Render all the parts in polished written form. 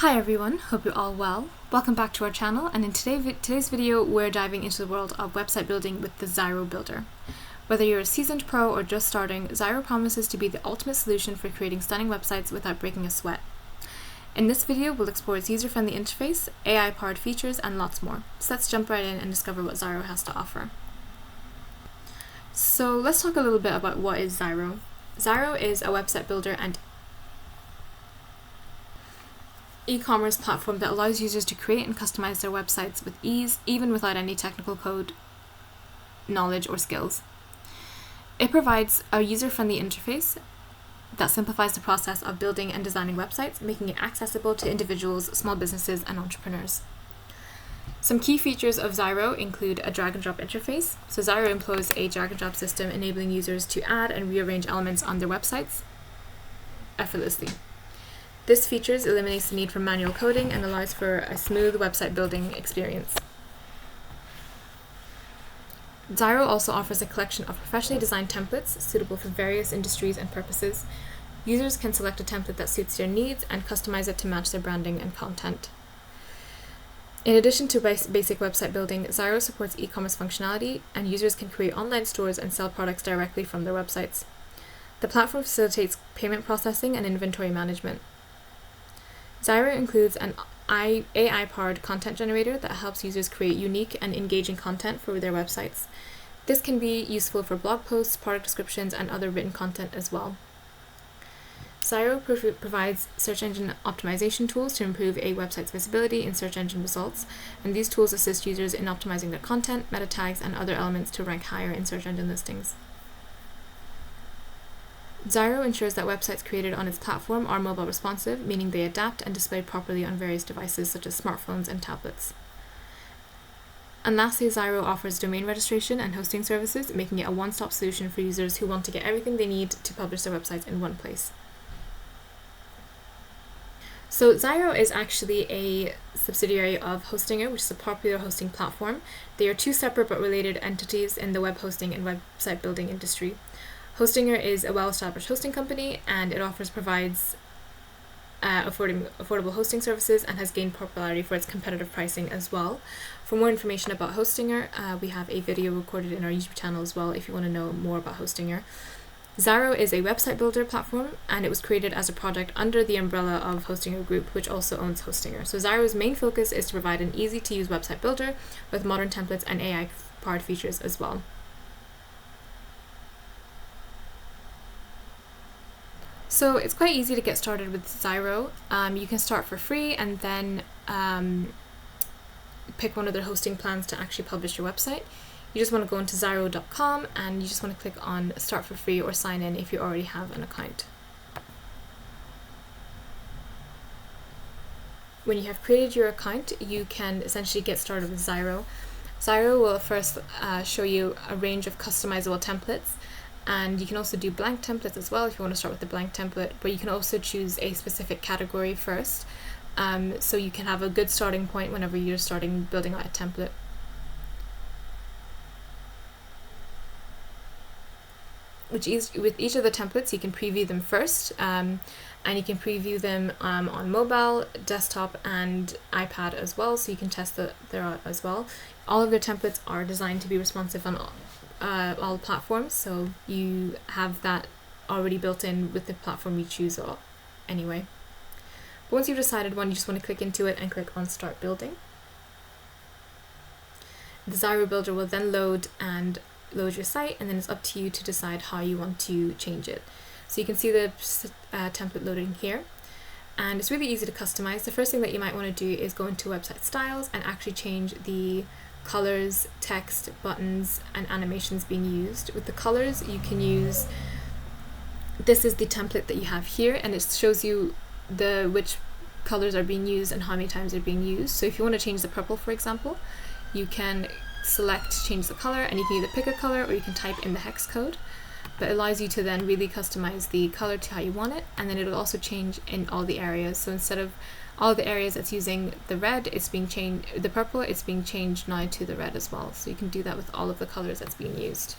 Hi everyone, hope you're all well. Welcome back to our channel, and in today's video we're diving into the world of website building with the Zyro builder. Whether you're a seasoned pro or just starting, Zyro promises to be the ultimate solution for creating stunning websites without breaking a sweat. In this video we'll explore its user-friendly interface, AI-powered features, and lots more. So let's jump right in and discover what Zyro has to offer. So let's talk a little bit about what is Zyro. Zyro is a website builder and e-commerce platform that allows users to create and customize their websites with ease, even without any technical code knowledge or skills. It provides a user-friendly interface that simplifies the process of building and designing websites, making it accessible to individuals, small businesses, and entrepreneurs. Some key features of Zyro include a drag-and-drop interface. So Zyro employs a drag-and-drop system enabling users to add and rearrange elements on their websites effortlessly. This feature eliminates the need for manual coding and allows for a smooth website building experience. Zyro also offers a collection of professionally designed templates suitable for various industries and purposes. Users can select a template that suits their needs and customize it to match their branding and content. In addition to basic website building, Zyro supports e-commerce functionality, and users can create online stores and sell products directly from their websites. The platform facilitates payment processing and inventory management. Zyro includes an AI-powered content generator that helps users create unique and engaging content for their websites. This can be useful for blog posts, product descriptions, and other written content as well. Zyro provides search engine optimization tools to improve a website's visibility in search engine results, and these tools assist users in optimizing their content, meta tags, and other elements to rank higher in search engine listings. Zyro ensures that websites created on its platform are mobile responsive, meaning they adapt and display properly on various devices such as smartphones and tablets. And lastly, Zyro offers domain registration and hosting services, making it a one-stop solution for users who want to get everything they need to publish their websites in one place. So Zyro is actually a subsidiary of Hostinger, which is a popular hosting platform. They are two separate but related entities in the web hosting and website building industry. Hostinger is a well-established hosting company, and it provides affordable hosting services and has gained popularity for its competitive pricing as well. For more information about Hostinger, we have a video recorded in our YouTube channel as well if you want to know more about Hostinger. Zyro is a website builder platform, and it was created as a product under the umbrella of Hostinger Group, which also owns Hostinger. So Zyro's main focus is to provide an easy-to-use website builder with modern templates and AI-powered features as well. So it's quite easy to get started with Zyro. You can start for free and then pick one of their hosting plans to actually publish your website. You just want to go into Zyro.com and you just want to click on start for free or sign in if you already have an account. When you have created your account, you can essentially get started with Zyro. Zyro will first show you a range of customizable templates. And you can also do blank templates as well if you want to start with the blank template, but you can also choose a specific category first, so you can have a good starting point whenever you're starting building out a template. With each of the templates, you can preview them first, and you can preview them on mobile, desktop, and iPad as well, so you can test them out as well. All of their templates are designed to be responsive on all platforms, so you have that already built in with the platform you choose anyway. But once you've decided one, you just want to click into it and click on Start Building. The Zyro builder will then load your site, and then it's up to you to decide how you want to change it. So you can see the template loading here, and it's really easy to customize. The first thing that you might want to do is go into website styles and actually change the colors, text, buttons, and animations being used. With the colors, you can use, this is the template that you have here, and it shows you which colors are being used and how many times they're being used. So if you want to change the purple, for example, you can select change the color, and you can either pick a color or you can type in the hex code. But it allows you to then really customize the color to how you want it, and then it'll also change in all the areas. So instead of all the areas that's using the red, it's being changed, the purple, it's being changed now to the red as well. So you can do that with all of the colors that's being used.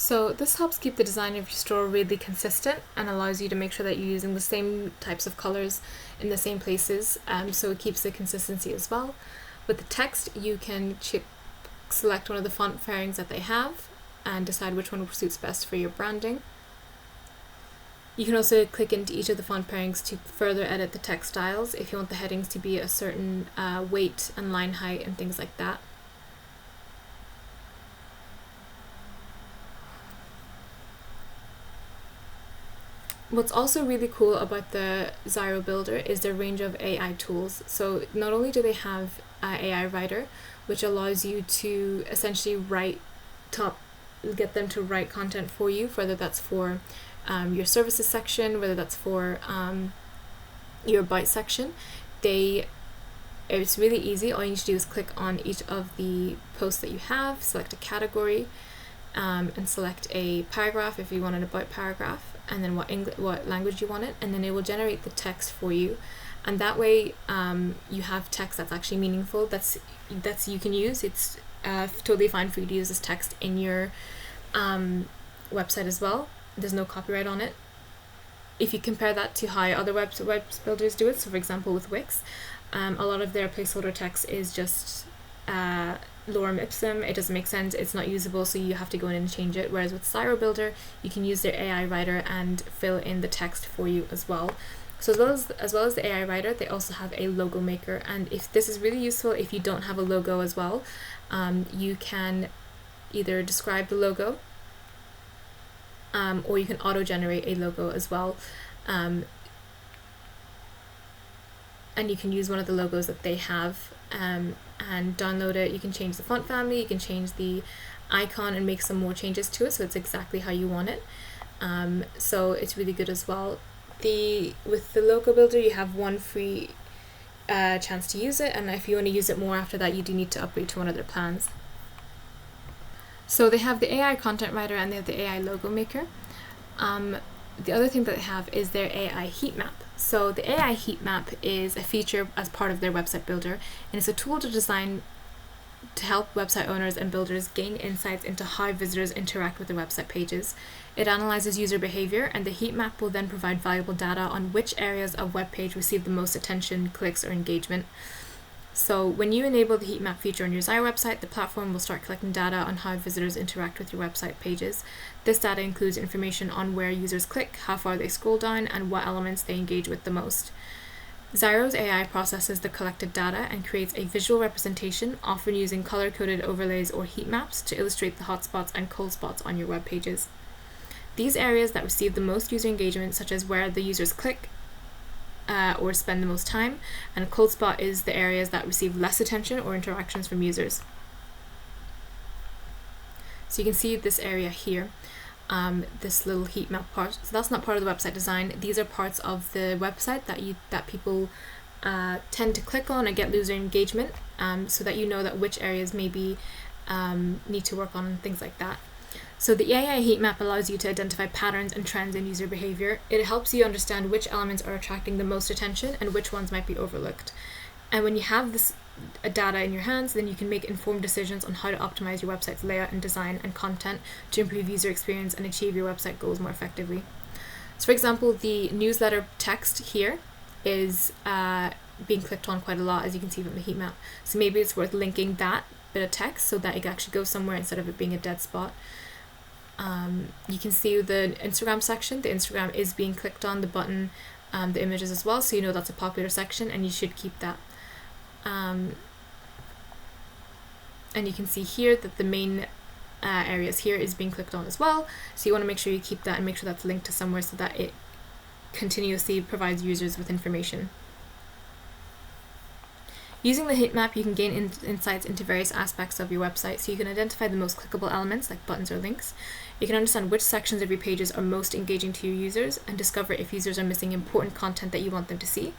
So this helps keep the design of your store really consistent and allows you to make sure that you're using the same types of colors in the same places, so it keeps the consistency as well. With the text, you can select one of the font pairings that they have and decide which one suits best for your branding. You can also click into each of the font pairings to further edit the text styles if you want the headings to be a certain weight and line height and things like that. What's also really cool about the Zyro builder is their range of AI tools. So not only do they have AI Writer, which allows you to essentially get them to write content for you, whether that's for your services section, whether that's for your About section. It's really easy. All you need to do is click on each of the posts that you have, select a category, and select a paragraph if you want an About paragraph, and then what language you want it, and then it will generate the text for you. And that way you have text that's actually meaningful, that's you can use. It's totally fine for you to use this text in your website as well. There's no copyright on it. If you compare that to how other web builders do it, so for example with Wix, a lot of their placeholder text is just lorem ipsum. It doesn't make sense, it's not usable, so you have to go in and change it. Whereas with Zyro Builder, you can use their AI Writer and fill in the text for you as well. So as well as the AI Writer, they also have a logo maker, and if this is really useful if you don't have a logo as well. You can either describe the logo, or you can auto-generate a logo as well, and you can use one of the logos that they have and download it. You can change the font family, you can change the icon and make some more changes to it so it's exactly how you want it. So it's really good as well. With the logo builder, you have one free chance to use it, and if you want to use it more after that, you do need to upgrade to one of their plans. So they have the AI content writer and they have the AI logo maker. The other thing that they have is their AI Heatmap. So the AI Heatmap is a feature as part of their website builder, and it's a tool to help website owners and builders gain insights into how visitors interact with their website pages. It analyzes user behavior, and the heat map will then provide valuable data on which areas of web page receive the most attention, clicks, or engagement. So when you enable the heat map feature on your Zyro website, the platform will start collecting data on how visitors interact with your website pages. This data includes information on where users click, how far they scroll down, and what elements they engage with the most. Zyro's AI processes the collected data and creates a visual representation, often using color-coded overlays or heat maps to illustrate the hotspots and cold spots on your web pages. These areas that receive the most user engagement, such as where the users click or spend the most time, and a cold spot is the areas that receive less attention or interactions from users. So you can see this area here, this little heat map part. So that's not part of the website design. These are parts of the website that people tend to click on and get user engagement, so that you know that which areas maybe need to work on and things like that. So the AI heat map allows you to identify patterns and trends in user behavior. It helps you understand which elements are attracting the most attention and which ones might be overlooked. And when you have this data in your hands, then you can make informed decisions on how to optimize your website's layout and design and content to improve user experience and achieve your website goals more effectively. So for example, the newsletter text here is being clicked on quite a lot, as you can see from the heat map. So maybe it's worth linking that bit of text so that it can actually go somewhere instead of it being a dead spot. You can see the Instagram section. The Instagram is being clicked on, the button, the images as well, so you know that's a popular section and you should keep that. And you can see here that the main areas here is being clicked on as well, so you want to make sure you keep that and make sure that's linked to somewhere so that it continuously provides users with information. Using the heat map, you can gain insights into various aspects of your website, so you can identify the most clickable elements like buttons or links. You can understand which sections of your pages are most engaging to your users and discover if users are missing important content that you want them to see.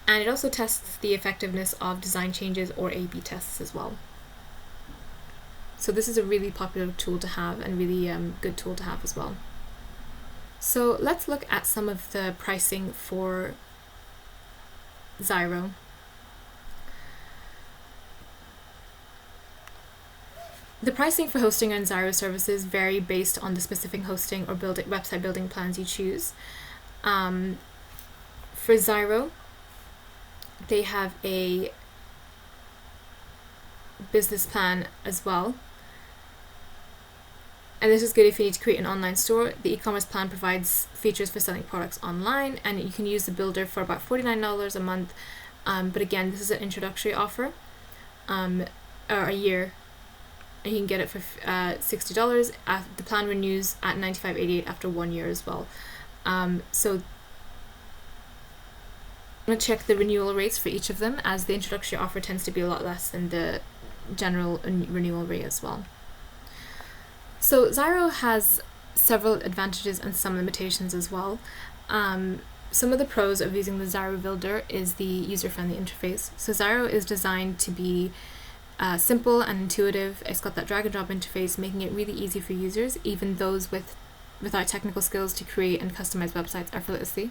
And it also tests the effectiveness of design changes or A/B tests as well. So this is a really popular tool to have and really good tool to have as well. So let's look at some of the pricing for Zyro. The pricing for hosting and Zyro services vary based on the specific hosting or website building plans you choose. For Zyro, they have a business plan as well. And this is good if you need to create an online store. The e-commerce plan provides features for selling products online, and you can use the builder for about $49 a month. But again, this is an introductory offer, or a year. And you can get it for $60. The plan renews at $95.88 after 1 year as well. So I'm going to check the renewal rates for each of them, as the introductory offer tends to be a lot less than the general renewal rate as well. So Zyro has several advantages and some limitations as well. Some of the pros of using the Zyro builder is the user-friendly interface. So Zyro is designed to be simple and intuitive. It's got that drag and drop interface, making it really easy for users, even those without technical skills, to create and customize websites effortlessly.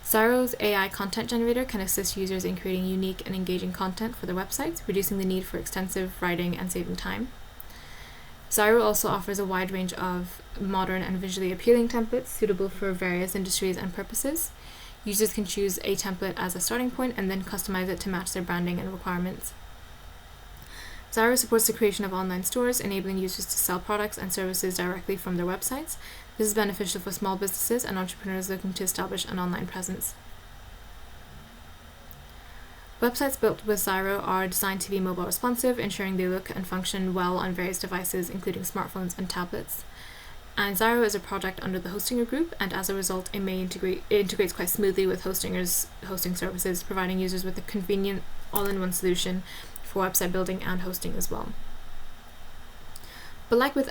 Zyro's AI content generator can assist users in creating unique and engaging content for their websites, reducing the need for extensive writing and saving time. Zyro also offers a wide range of modern and visually appealing templates suitable for various industries and purposes. Users can choose a template as a starting point and then customize it to match their branding and requirements. Zyro supports the creation of online stores, enabling users to sell products and services directly from their websites. This is beneficial for small businesses and entrepreneurs looking to establish an online presence. Websites built with Zyro are designed to be mobile responsive, ensuring they look and function well on various devices, including smartphones and tablets. And Zyro is a project under the Hostinger group, and as a result, it integrates quite smoothly with Hostinger's hosting services, providing users with a convenient all-in-one solution for website building and hosting as well. But like with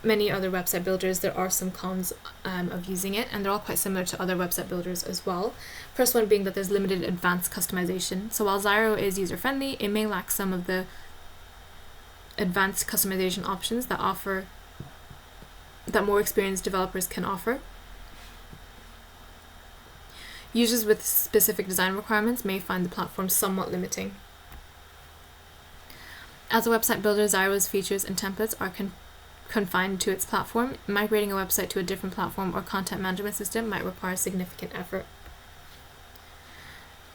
many other website builders, there are some cons of using it, and they're all quite similar to other website builders as well. First one being that there's limited advanced customization. So while Zyro is user-friendly, it may lack some of the advanced customization options that more experienced developers can offer. Users with specific design requirements may find the platform somewhat limiting. As a website builder, Zyro's features and templates are confined to its platform. Migrating a website to a different platform or content management system might require significant effort.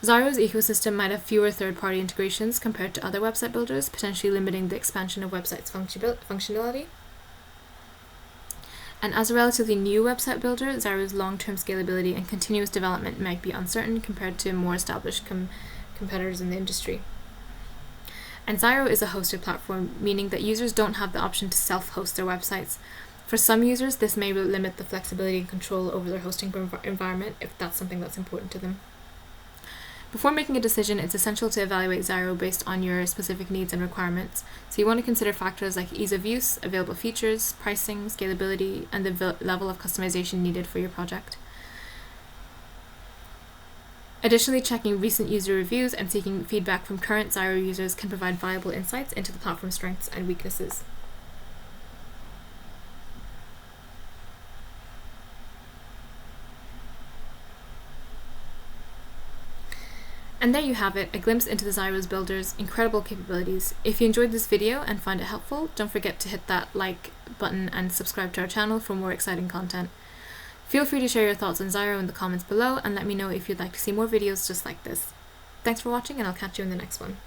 Zyro's ecosystem might have fewer third-party integrations compared to other website builders, potentially limiting the expansion of websites' functionality. And as a relatively new website builder, Zyro's long-term scalability and continuous development might be uncertain compared to more established competitors in the industry. And Zyro is a hosted platform, meaning that users don't have the option to self-host their websites. For some users, this may limit the flexibility and control over their hosting environment if that's something that's important to them. Before making a decision, it's essential to evaluate Zyro based on your specific needs and requirements. So you want to consider factors like ease of use, available features, pricing, scalability, and the level of customization needed for your project. Additionally, checking recent user reviews and seeking feedback from current Zyro users can provide valuable insights into the platform's strengths and weaknesses. And there you have it, a glimpse into the Zyro's builder's incredible capabilities. If you enjoyed this video and find it helpful, don't forget to hit that like button and subscribe to our channel for more exciting content. Feel free to share your thoughts on Zyro in the comments below and let me know if you'd like to see more videos just like this. Thanks for watching, and I'll catch you in the next one.